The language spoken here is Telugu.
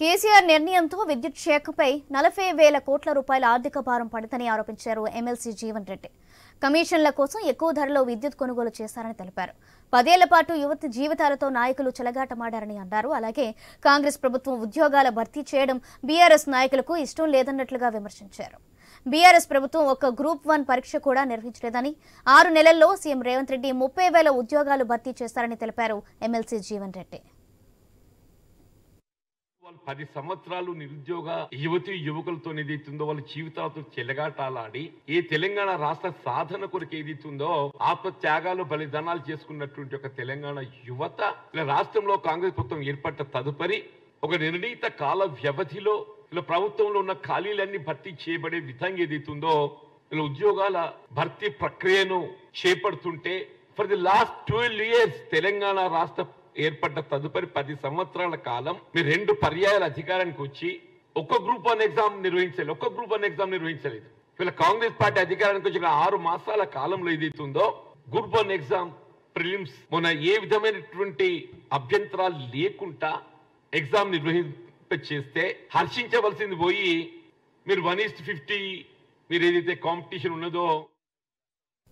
కేసీఆర్ నిర్ణయంతో విద్యుత్ శాఖపై 40,000 కోట్ల రూపాయల ఆర్థిక భారం పడదని ఆరోపించారు ఎమ్మెల్సీ జీవన్ రెడ్డి. కమిషన్ల కోసం ఎక్కువ ధరలో విద్యుత్ కొనుగోలు చేశారని తెలిపారు. 10 ఏళ్ల పాటు యువత జీవితాలతో నాయకులు చెలగాటమాడారని అన్నారు. అలాగే కాంగ్రెస్ ప్రభుత్వం ఉద్యోగాల భర్తీ చేయడం బీఆర్ఎస్ నాయకులకు ఇష్టం లేదన్నట్లుగా విమర్శించారు. బీఆర్ఎస్ ప్రభుత్వం ఒక్క గ్రూప్ 1 పరీక్ష కూడా నిర్వహించలేదని, 6 నెలల్లో సీఎం రేవంత్ రెడ్డి 30,000 ఉద్యోగాలు భర్తీ చేశారని తెలిపారు ఎమ్మెల్సీ జీవన్ రెడ్డి. 10 సంవత్సరాలు నిరుద్యోగ యువతి యువకులతో ఏదైతుందో వాళ్ళ జీవితాలతో చెలగాటాలాడి ఈ తెలంగాణ రాష్ట్ర సాధన కొరకు ఏదైతుందో ఆత్మత్యాగాలు బలిదానాలు చేసుకున్నటువంటి ఒక తెలంగాణ యువత రాష్ట్రంలో కాంగ్రెస్ ప్రభుత్వం ఏర్పడ్డ తదుపరి ఒక నిర్ణీత కాల వ్యవధిలో ఇలా ప్రభుత్వంలో ఉన్న ఖాళీలన్నీ భర్తీ చేయబడే విధంగా ఏదైతుందో ఇలా ఉద్యోగాల భర్తీ ప్రక్రియను చేపడుతుంటే for the last 12 years Telangana రాష్ట్ర ఏర్పడ్డ తదుపరి 10 సంవత్సరాల కాలం మీరు 2 పర్యాయాల అధికారానికి వచ్చి ఒక గ్రూప్ 1 ఎగ్జామ్ నిర్వహించలేదు. వీళ్ళ కాంగ్రెస్ పార్టీ అధికారానికి వచ్చి 6 మాసాల కాలంలో ఏదైతుందో గ్రూప్ 1 ఎగ్జామ్ ప్రిలిమ్స్ మొన్న ఏ విధమైనటువంటి అభ్యంతరాలు లేకుండా ఎగ్జామ్ నిర్వహింపచేస్తే హర్షించవలసింది పోయి మీరు 1:50 మీరు ఏదైతే కాంపిటీషన్ ఉన్నదో